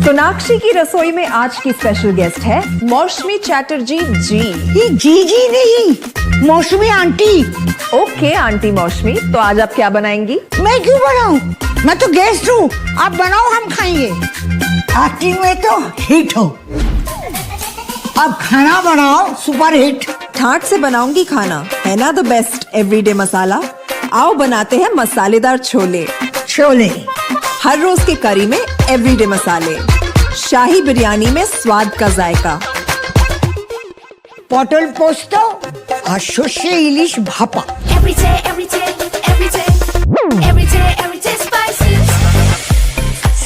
सोनाक्षी की रसोई में आज की स्पेशल गेस्ट है मौसमी चैटर्जी जी। ये जी नहीं, मौसमी आंटी। ओके आंटी मौसमी, तो आज आप क्या बनाएंगी? मैं क्यों बनाऊं? मैं तो गेस्ट हूँ, आप बनाओ हम खाएंगे। एक्टिंग में तो हिट हो, अब खाना बनाओ सुपर हिट। ठाट से बनाऊंगी खाना, है ना द बेस्ट एवरीडे मसाला। आओ बनाते हैं मसालेदार छोले। छोले हर रोज के करी में एवरीडे मसाले, शाही बिरयानी में स्वाद का जायका। পটল পোস্ত আর সর্ষে ইলিশ ভাপা।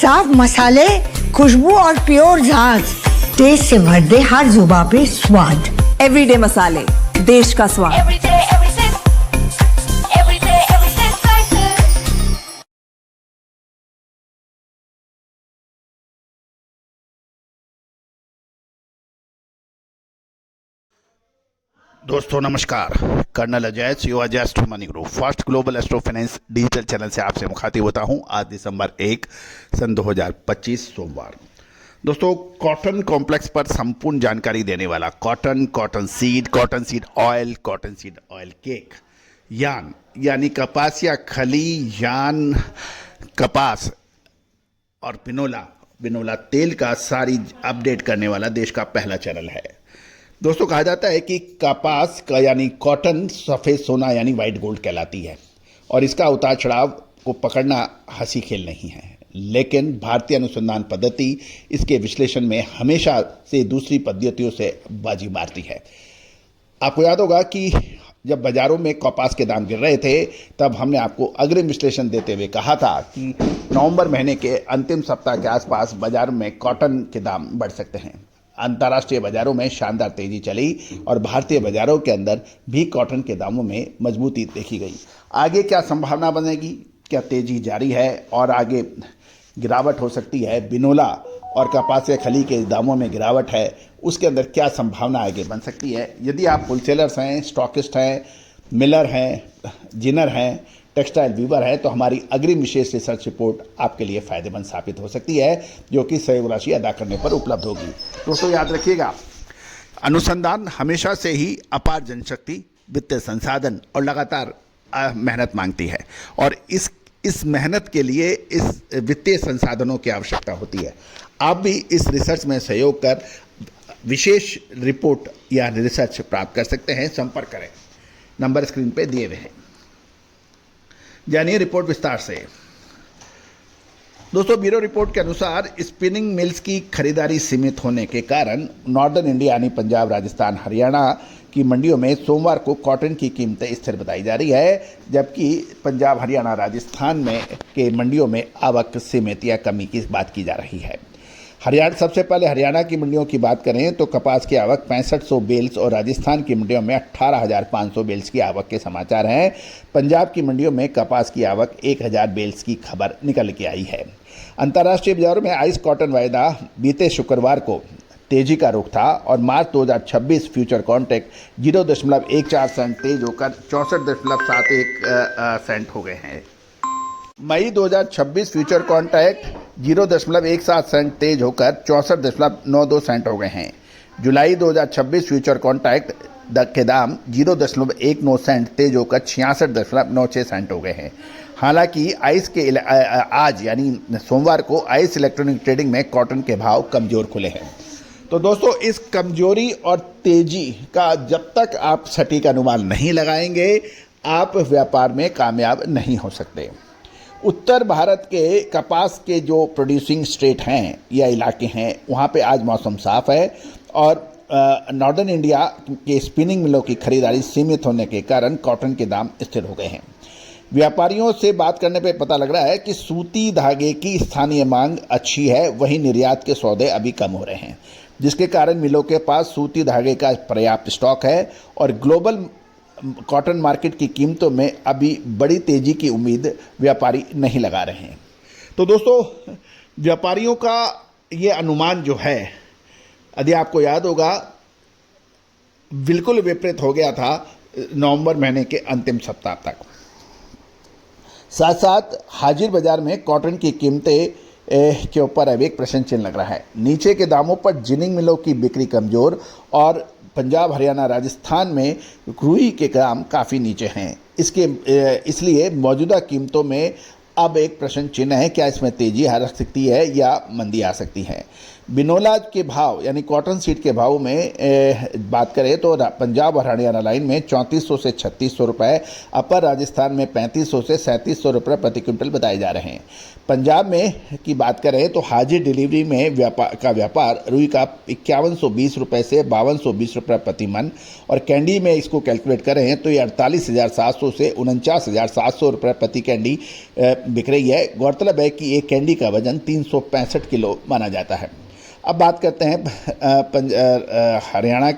साफ मसाले, खुशबू और प्योर झाग, टेस्ट से भर दे हर जुबान पे स्वाद। एवरीडे मसाले, देश का स्वाद। दोस्तों नमस्कार, colonel Ajay CO Astro Money Group First Global Astro Finance digital channel से आपसे मुखातिब होता हूं। आज दिसंबर 1 सन 2025 सोमवार। दोस्तों, कॉटन कॉम्प्लेक्स पर संपूर्ण जानकारी देने वाला cotton seed oil, cotton seed oil cake, यान यानी कपास या खली, यान कपास और बिनोला तेल का सारी अपडेट करने वाला देश का पहला चैनल है। दोस्तों, कहा जाता है कि कपास का यानी कॉटन सफ़ेद सोना यानी वाइट गोल्ड कहलाती है और इसका उतार चढ़ाव को पकड़ना हंसी खेल नहीं है, लेकिन भारतीय अनुसंधान पद्धति इसके विश्लेषण में हमेशा से दूसरी पद्धतियों से बाजी मारती है। आपको याद होगा कि जब बाजारों में कपास के दाम गिर रहे थे तब हमने आपको अग्रिम विश्लेषण देते हुए कहा था कि नवंबर महीने के अंतिम सप्ताह के आसपास बाजार में कॉटन के दाम बढ़ सकते हैं। अंतर्राष्ट्रीय बाजारों में शानदार तेजी चली और भारतीय बाजारों के अंदर भी कॉटन के दामों में मजबूती देखी गई। आगे क्या संभावना बनेगी? क्या तेजी जारी है और आगे गिरावट हो सकती है? बिनोला और कपास या खली के दामों में गिरावट है, उसके अंदर क्या संभावना आगे बन सकती है? यदि आप होलसेलर्स हैं, स्टॉकिस्ट हैं, मिलर हैं, जिनर हैं, टेक्सटाइल वीवर है, तो हमारी अग्रिम विशेष रिसर्च रिपोर्ट आपके लिए फायदेमंद साबित हो सकती है, जो कि सहयोग राशि अदा करने पर उपलब्ध होगी। दोस्तों याद रखिएगा, अनुसंधान हमेशा से ही अपार जनशक्ति, वित्तीय संसाधन और लगातार मेहनत मांगती है और इस मेहनत के लिए इस वित्तीय संसाधनों की आवश्यकता होती है। आप भी इस रिसर्च में सहयोग कर विशेष रिपोर्ट या रिसर्च प्राप्त कर सकते हैं। संपर्क करें, नंबर स्क्रीन पे दिए हुए हैं। जानिए रिपोर्ट विस्तार से। दोस्तों, ब्यूरो रिपोर्ट के अनुसार स्पिनिंग मिल्स की खरीदारी सीमित होने के कारण नॉर्दर्न इंडिया यानी पंजाब, राजस्थान, हरियाणा की मंडियों में सोमवार को कॉटन की कीमतें स्थिर बताई जा रही है, जबकि पंजाब, हरियाणा, राजस्थान में के मंडियों में आवक सीमित या कमी की बात की जा रही है। सबसे पहले हरियाणा की मंडियों की बात करें तो कपास की आवक 6500 बेल्स और राजस्थान की मंडियों में 18500 बेल्स की आवक के समाचार हैं। पंजाब की मंडियों में कपास की आवक 1000 बेल्स की खबर निकल के आई है। अंतर्राष्ट्रीय बाजारों में आइस कॉटन वायदा बीते शुक्रवार को तेजी का रुख था और मार्च 2026 फ्यूचर कॉन्ट्रैक्ट 0.14 सेंट तेज होकर 64.71 सेंट हो गए हैं। मई 2026 फ्यूचर कॉन्ट्रैक्ट 0.17 सेंट तेज होकर 64.92 सेंट हो गए हैं। जुलाई 2026 फ्यूचर कॉन्ट्रैक्ट के दाम 0.19 सेंट तेज होकर 66.96 सेंट हो गए हैं। हालांकि आज यानी सोमवार को आइस इलेक्ट्रॉनिक ट्रेडिंग में कॉटन के भाव कमज़ोर खुले हैं। तो दोस्तों, इस कमजोरी और तेजी का जब तक आप सटीक अनुमान नहीं लगाएंगे, आप व्यापार में कामयाब नहीं हो सकते। उत्तर भारत के कपास के जो प्रोड्यूसिंग स्टेट हैं या इलाके हैं, वहाँ पे आज मौसम साफ है और नॉर्दर्न इंडिया के स्पिनिंग मिलों की खरीदारी सीमित होने के कारण कॉटन के दाम स्थिर हो गए हैं। व्यापारियों से बात करने पे पता लग रहा है कि सूती धागे की स्थानीय मांग अच्छी है, वहीं निर्यात के सौदे अभी कम हो रहे हैं, जिसके कारण मिलों के पास सूती धागे का पर्याप्त स्टॉक है और ग्लोबल कॉटन मार्केट की कीमतों में अभी बड़ी तेजी की उम्मीद व्यापारी नहीं लगा रहे हैं। तो दोस्तों, व्यापारियों का ये अनुमान जो है, यदि आपको याद होगा, बिल्कुल विपरीत हो गया था नवंबर महीने के अंतिम सप्ताह तक। साथ साथ हाजिर बाजार में कॉटन की कीमतें के ऊपर अब एक प्रश्न चिन्ह लग रहा है। नीचे के दामों पर जिनिंग मिलों की बिक्री कमज़ोर और पंजाब, हरियाणा, राजस्थान में रुई के दाम काफ़ी नीचे हैं। इसलिए मौजूदा कीमतों में अब एक प्रश्न चिन्ह है, क्या इसमें तेज़ी आ सकती है या मंदी आ सकती है। बिनोला के भाव यानी कॉटन सीड के भाव में बात करें तो पंजाब और हरियाणा लाइन में 3400 से 3600 रुपये, अपर राजस्थान में 3500 से 3700 रुपये प्रति क्विंटल बताए जा रहे हैं। पंजाब में की बात करें तो हाजिर डिलीवरी में व्यापार रुई का 5120 रुपये से 5220 रुपये प्रति मन, और कैंडी में इसको कैलकुलेट करें तो ये 48,700 से 49,700 रुपये प्रति कैंडी बिक रही है। गौरतलब है कि एक कैंडी का वजन 365 किलो माना जाता है। अब बात करते हैं हरियाणा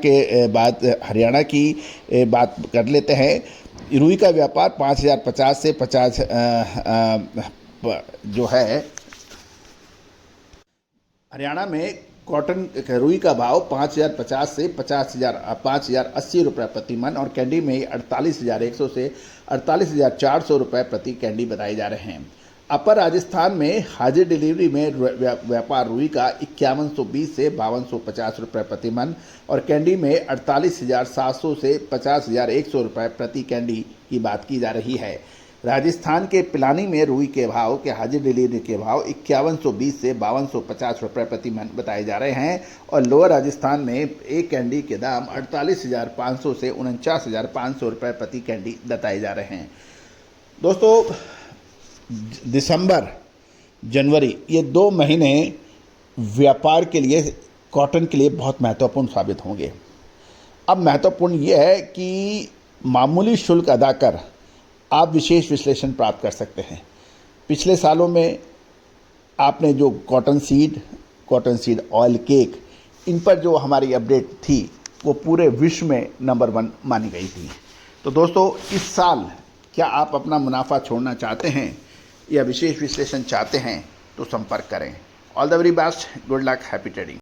की बात कर लेते हैं। रुई का व्यापार 5,050 से 50 जो है हरियाणा में कॉटन रुई का भाव 5,050 से 5,080 रुपये प्रति मन, और कैंडी में 48,100 से 48,400 रुपये प्रति कैंडी बताए जा रहे हैं। अपर राजस्थान में हाजिर डिलीवरी में व्यापार रुई का 5120 से 5250 रुपये प्रति मन, और कैंडी में 48,700 से 50,100 रुपये प्रति कैंडी की बात की जा रही है। राजस्थान के पिलानी में रुई के भाव के हाजिर डिलीवरी के भाव 5120 से 5250 रुपये प्रति मन बताए जा रहे हैं, और लोअर राजस्थान में एक कैंडी के दाम 48,500 से 49,500 रुपये प्रति कैंडी बताए जा रहे हैं। दोस्तों, दिसंबर, जनवरी ये 2 महीने व्यापार के लिए, कॉटन के लिए बहुत महत्वपूर्ण साबित होंगे। अब महत्वपूर्ण ये है कि मामूली शुल्क अदा कर आप विशेष विश्लेषण प्राप्त कर सकते हैं। पिछले सालों में आपने जो कॉटन सीड ऑयल केक, इन पर जो हमारी अपडेट थी वो पूरे विश्व में नंबर 1 मानी गई थी। तो दोस्तों, इस साल क्या आप अपना मुनाफा छोड़ना चाहते हैं या विशेष विश्लेषण चाहते हैं तो संपर्क करें। All the very best, good luck, happy trading.